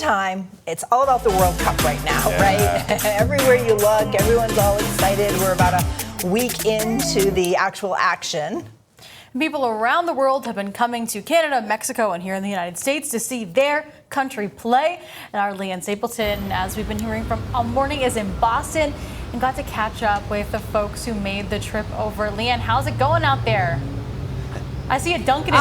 time, it's all about the World Cup right now, right? Everywhere you look, everyone's all excited. We're about a week into the actual action. People around the world have been coming to Canada, Mexico, and here in the United States to see their country play. And our Leanne Stapleton, as we've been hearing from all morning, is in Boston and got to catch up with the folks who made the trip over. Leanne, how's it going out there? I see a Dunkin' in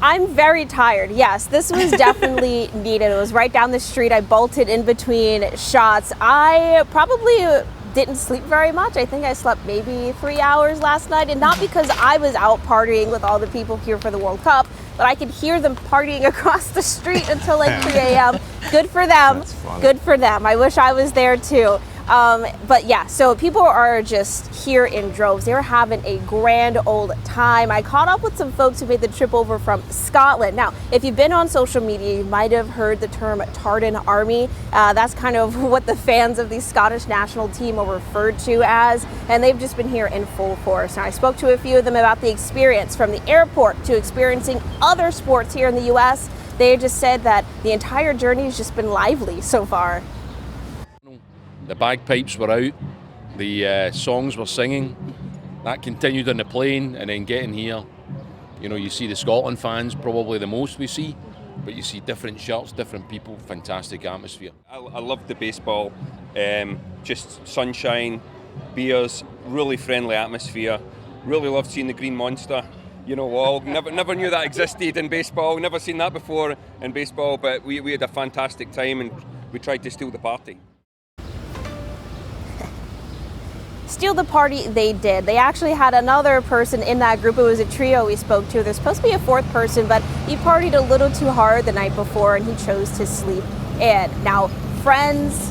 I'm very tired. Yes, this was definitely needed. It was right down the street. I bolted in between shots. I probably didn't sleep very much. I think I slept maybe 3 hours last night, and not because I was out partying with all the people here for the World Cup, but I could hear them partying across the street until like 3 a.m. Good for them. Good for them. I wish I was there too. But yeah, so people are just here in droves. They're having a grand old time. I caught up with some folks who made the trip over from Scotland. Now, if you've been on social media, you might have heard the term Tartan Army. That's kind of what the fans of the Scottish national team are referred to as, and they've just been here in full force. Now, I spoke to a few of them about the experience from the airport to experiencing other sports here in the U.S. They just said that the entire journey has just been lively so far. The bagpipes were out, the songs were singing. That continued on the plane, and then getting here, you know, you see the Scotland fans, probably the most we see, but you see different shirts, different people, fantastic atmosphere. I love the baseball, just sunshine, beers, really friendly atmosphere. Really loved seeing the Green Monster, you know, wall. Never knew that existed in baseball, never seen that before in baseball, but we had a fantastic time and we tried to steal the party. Steal the party they did. They actually had another person in that group. It was a trio we spoke to. There's supposed to be a fourth person, but he partied a little too hard the night before and he chose to sleep in. Now, friends,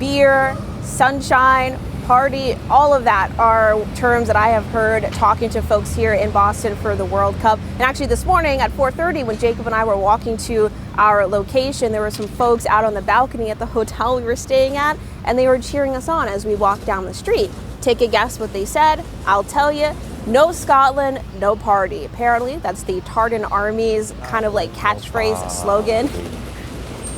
beer, sunshine, party, all of that are terms that I have heard talking to folks here in Boston for the World Cup. And actually this morning at 4:30, when Jacob and I were walking to our location, there were some folks out on the balcony at the hotel we were staying at, and they were cheering us on as we walked down the street. Take a guess what they said. I'll tell you. No Scotland, no party. Apparently, that's the Tartan Army's kind of like catchphrase slogan.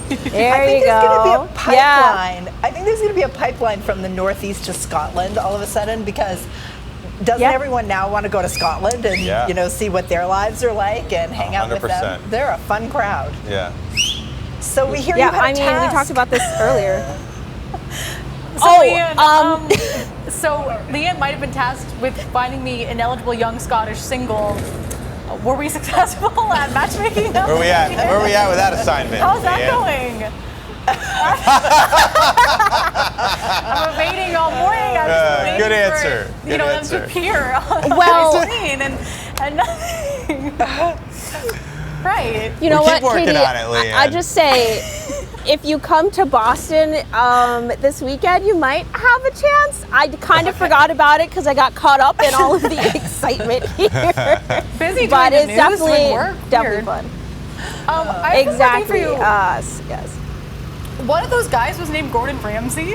There you go. I think there's going to be a pipeline from the northeast to Scotland all of a sudden, because doesn't everyone now want to go to Scotland and you know, see what their lives are like and hang out with them? They're a fun crowd. Yeah. So we hear you had a task. We talked about this earlier. So Leanne might have been tasked with finding me an eligible young Scottish single. Were we successful at matchmaking? Where are we at with that assignment? How's that going? I'm evading all morning. I'm just waiting good answer. For, you know, them to appear on the screen and nothing. Right. You know what, keep working Katie? on it, Leanne. I just say, if you come to Boston this weekend, you might have a chance. I kind of forgot about it because I got caught up in all of the excitement here. Busy doing but the it's news definitely work. definitely fun. I have Exactly. for you. Yes. One of those guys was named Gordon Ramsay.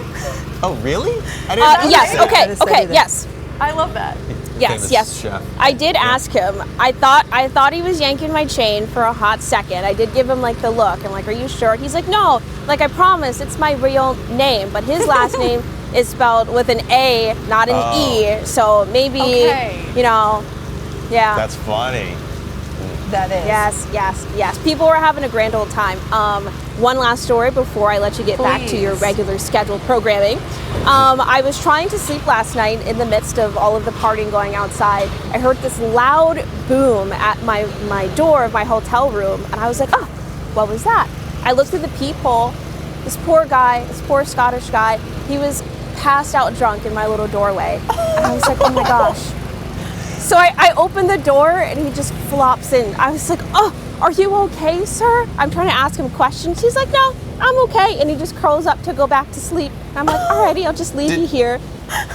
Oh, really? I didn't know yes. Okay. Yes. I love that. Yes. Chef. I did ask him. I thought he was yanking my chain for a hot second. I did give him like the look. I'm like, "Are you sure?" He's like, "No. Like, I promise, it's my real name." But his last name is spelled with an A, not an E. So maybe you know, That's funny. That is. Yes. People were having a grand old time. One last story before I let you get back to your regular scheduled programming. I was trying to sleep last night in the midst of all of the partying going outside. I heard this loud boom at my door of my hotel room, and I was like, oh, what was that? I looked through the peephole. This poor Scottish guy, he was passed out drunk in my little doorway. And I was like, oh my gosh. So I opened the door and he just flops in. I was like, oh, are you okay, sir? I'm trying to ask him questions. He's like, no, I'm okay. And he just curls up to go back to sleep. And I'm like, alrighty, I'll just leave you here.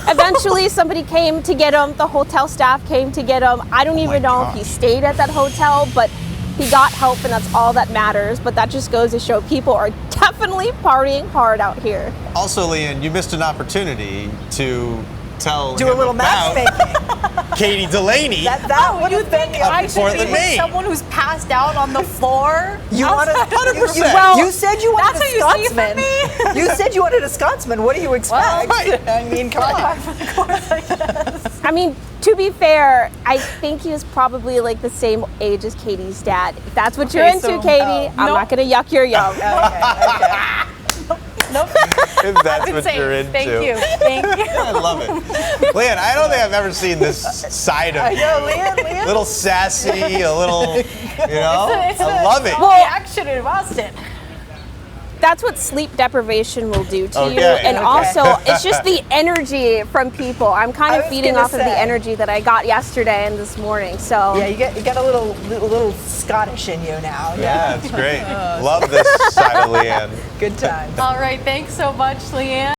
Eventually, somebody came to get him. The hotel staff came to get him. I don't even know if he stayed at that hotel, but he got help, and that's all that matters. But that just goes to show people are definitely partying hard out here. Also, Leanne, you missed an opportunity to tell Do a him little about matchmaking. Katie Delaney. That would have been Up I in should Portland, be Maine. someone who's passed out on the floor. You wanted 100%. Well, you said you wanted That's a what you see Scotsman. from me. You said you wanted a Scotsman. What do you expect? Right. I mean, come on. I mean, to be fair, I think he was probably like the same age as Katie's dad. If that's what you're Okay, into, so- Katie, oh, I'm nope. not going to yuck your yum. Okay. Nope. If that's Been what saying, you're into. Thank you. Thank you. I love it. Leanne, I don't think I've ever seen this side of I you. know, Leanne. A little sassy, a little, It's I love it. Well, action in Boston. That's what sleep deprivation will do to you. Okay. And Okay. also, it's just the energy from people. I'm kind I of was feeding gonna off of the say. energy that I got yesterday and this morning. So Yeah, you got a little Scottish in you now. Yeah, it's great. Love this side of Leanne. Good time. All right. Thanks so much, Leanne.